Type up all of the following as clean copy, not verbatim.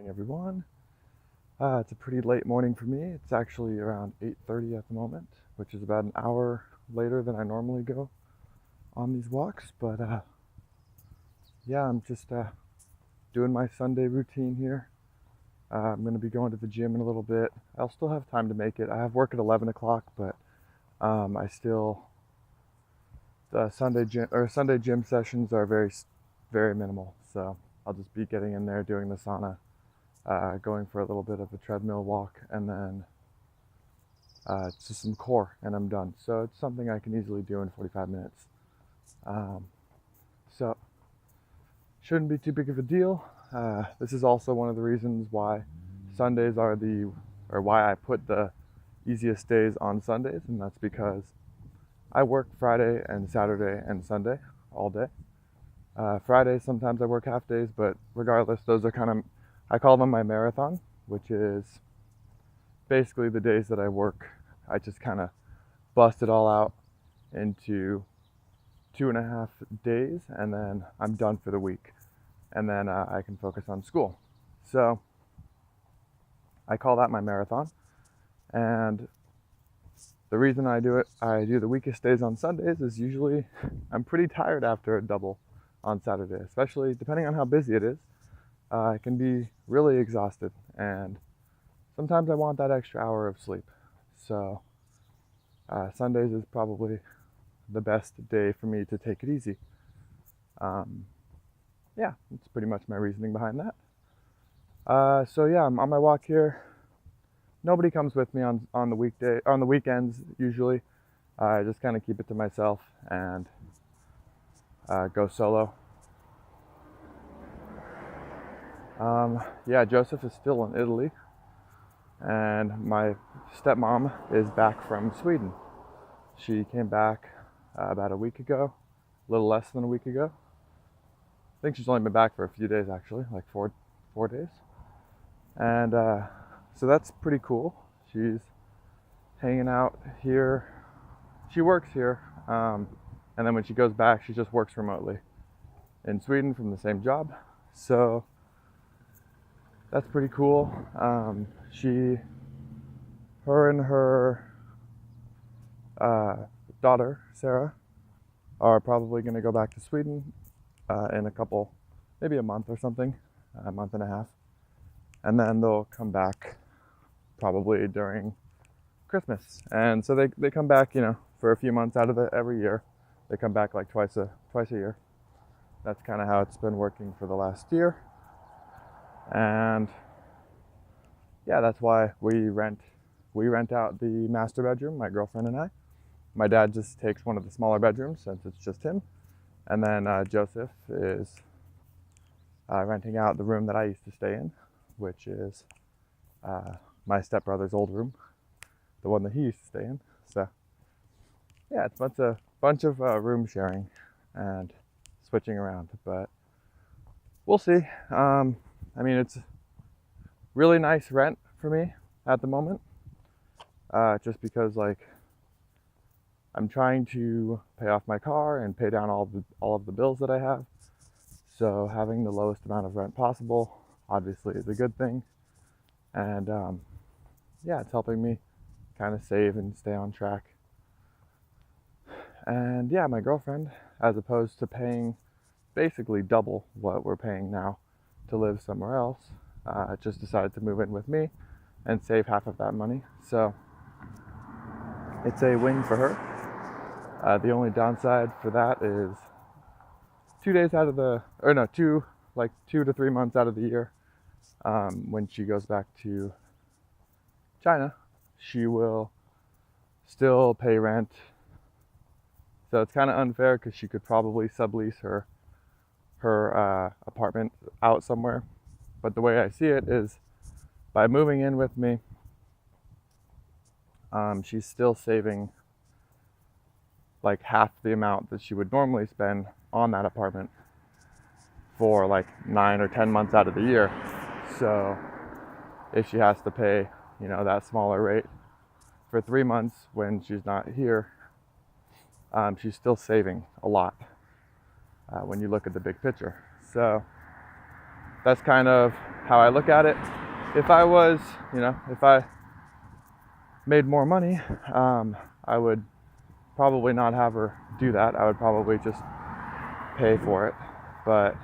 Morning, everyone. It's a pretty late morning for me. It's actually around 8:30 at the moment, which is about an hour later than I normally go on these walks. But yeah, I'm just doing my Sunday routine here. I'm going to be going to the gym in a little bit. I'll still have time to make it. I have work at 11 o'clock, but I still the Sunday gym sessions are very minimal. So I'll just be getting in there, doing the sauna, going for a little bit of a treadmill walk, and then just some core, and I'm done. So it's something I can easily do in 45 minutes. So shouldn't be too big of a deal. This is also one of the reasons why Sundays are why I put the easiest days on Sundays, and that's because I work Friday and Saturday and Sunday all day. Friday, sometimes I work half days, but regardless, those are I call them my marathon, which is basically the days that I work. I just kind of bust it all out into 2.5 days, and then I'm done for the week. And then I can focus on school. So I call that my marathon. And the reason I do the weakest days on Sundays is usually I'm pretty tired after a double on Saturday, especially depending on how busy it is. I can be really exhausted, and sometimes I want that extra hour of sleep. So Sundays is probably the best day for me to take it easy. Yeah, that's pretty much my reasoning behind that. So yeah, I'm on my walk here. Nobody comes with me on the weekends usually. I just kind of keep it to myself and go solo. Yeah, Joseph is still in Italy, and my stepmom is back from Sweden. She came back about a week ago, a little less than a week ago. I think she's only been back for a few days, actually, like four days. And so that's pretty cool. She's hanging out here. She works here, and then when she goes back, she just works remotely in Sweden from the same job. So that's pretty cool. Her and her daughter, Sarah, are probably going to go back to Sweden in maybe a month or something, a month and a half. And then they'll come back probably during Christmas. And so they come back, for a few months out of every year. They come back like twice a year. That's kind of how it's been working for the last year. And yeah, that's why we rent out the master bedroom, my girlfriend and I. My dad just takes one of the smaller bedrooms since it's just him. And then Joseph is renting out the room that I used to stay in, which is my stepbrother's old room, the one that he used to stay in. So yeah, it's a bunch of room sharing and switching around, but we'll see. It's really nice rent for me at the moment, just because I'm trying to pay off my car and pay down all of the bills that I have. So having the lowest amount of rent possible obviously is a good thing. And yeah, it's helping me kind of save and stay on track. And yeah, my girlfriend, as opposed to paying basically double what we're paying now to live somewhere else, just decided to move in with me and save half of that money. So it's a win for her. The only downside for that is 2 to 3 months out of the year, when she goes back to China, she will still pay rent. So it's kind of unfair because she could probably sublease her apartment out somewhere. But the way I see it is, by moving in with me, she's still saving like half the amount that she would normally spend on that apartment for like 9 or 10 months out of the year. So if she has to pay, that smaller rate for 3 months when she's not here, she's still saving a lot when you look at the big picture. So that's kind of how I look at it. If I was, if I made more money, I would probably not have her do that. I would probably just pay for it. But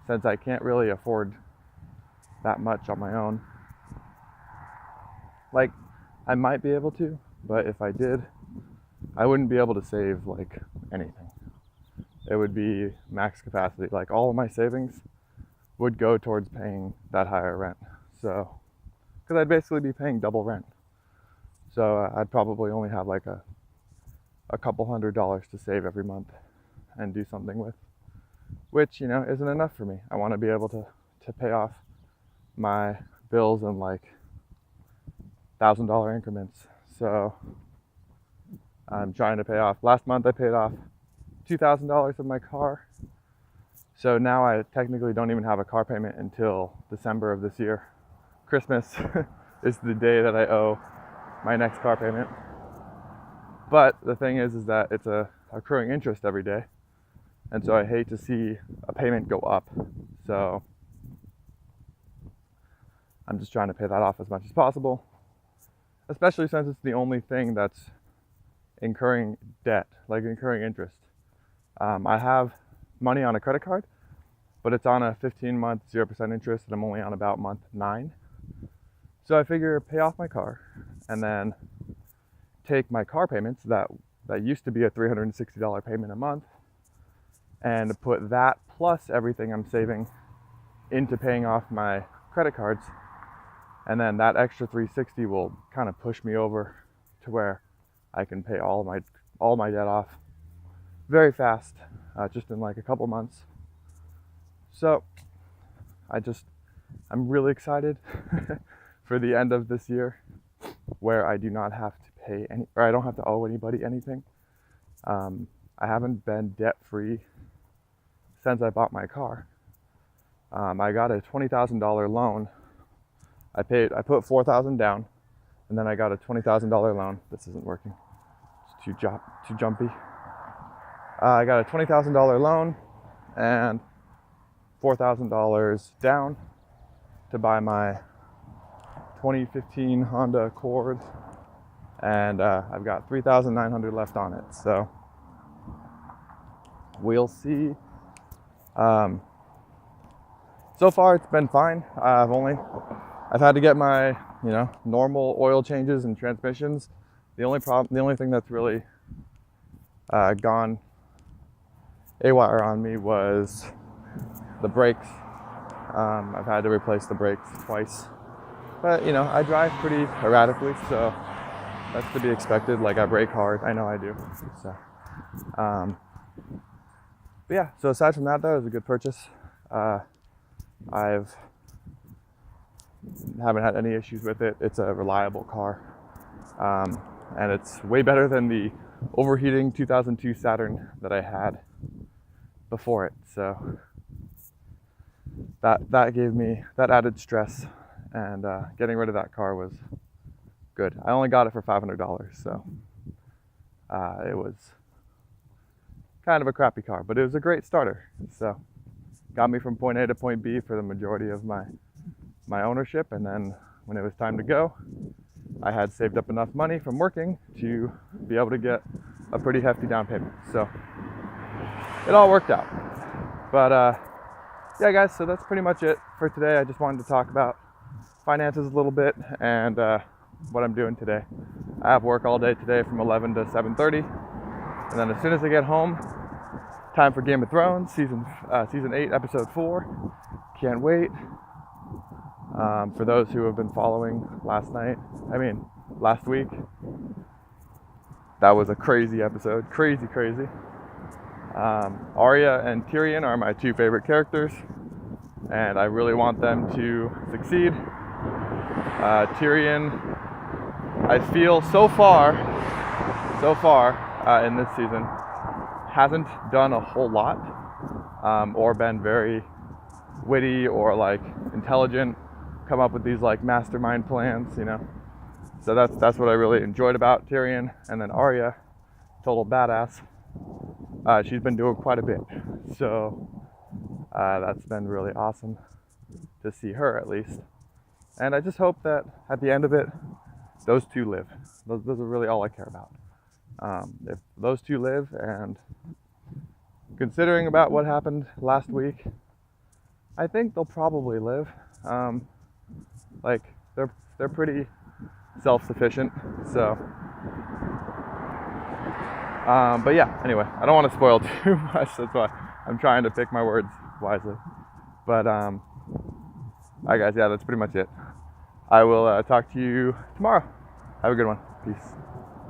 since I can't really afford that much on my own, like, I might be able to, but if I did, I wouldn't be able to save like anything. It would be max capacity. Like, all of my savings would go towards paying that higher rent. So, because I'd basically be paying double rent. So I'd probably only have like a couple $100s to save every month and do something with, which, isn't enough for me. I want to be able to pay off my bills in like $1,000 increments. So I'm trying to pay off. Last month I paid off $2,000 of my car. So now I technically don't even have a car payment until December of this year. Christmas is the day that I owe my next car payment. But the thing is that it's a accruing interest every day. And so I hate to see a payment go up. So I'm just trying to pay that off as much as possible, especially since it's the only thing that's incurring debt, like incurring interest. I have money on a credit card, but it's on a 15-month 0% interest, and I'm only on about month 9. So I figure pay off my car and then take my car payments that used to be a $360 payment a month, and put that plus everything I'm saving into paying off my credit cards. And then that extra $360 will kind of push me over to where I can pay all my debt off very fast, just in like a couple months. So I'm really excited for the end of this year, where I do not have to pay or I don't have to owe anybody anything. I haven't been debt free since I bought my car. I got a $20,000 loan. I put $4,000 down, and then I got a $20,000 loan. This isn't working. It's too jumpy. I got a $20,000 loan and $4,000 down to buy my 2015 Honda Accord, and I've got $3,900 left on it. So we'll see. So far it's been fine. I've had to get my, normal oil changes and transmissions. The only thing that's really gone haywire on me was the brakes. I've had to replace the brakes twice. But, I drive pretty erratically, so that's to be expected. Like, I brake hard. I know I do. So, but yeah, so aside from that, though, it was a good purchase. Haven't had any issues with it. It's a reliable car, and it's way better than the overheating 2002 Saturn that I had before it. So that added stress, and getting rid of that car was good. I only got it for $500, so it was kind of a crappy car, but it was a great starter. So got me from point A to point B for the majority of my ownership, and then when it was time to go, I had saved up enough money from working to be able to get a pretty hefty down payment. So it all worked out. But yeah, guys, so that's pretty much it for today. I just wanted to talk about finances a little bit and what I'm doing today. I have work all day today from 11 to 7:30, and then as soon as I get home, time for Game of Thrones season 8, episode 4. Can't wait. For those who have been following last week, that was a crazy episode. Crazy. Arya and Tyrion are my two favorite characters, and I really want them to succeed. Tyrion, I feel so far in this season, hasn't done a whole lot, or been very witty or like intelligent, come up with these like mastermind plans, So that's what I really enjoyed about Tyrion. And then Arya, total badass. She's been doing quite a bit, so that's been really awesome to see her at least. And I just hope that at the end of it, those two live. Those are really all I care about. If those two live, and considering about what happened last week, I think they'll probably live. Like they're pretty self-sufficient, so. But yeah, anyway, I don't want to spoil too much. That's why I'm trying to pick my words wisely. But all right, guys, yeah, that's pretty much it. I will talk to you tomorrow. Have a good one. Peace.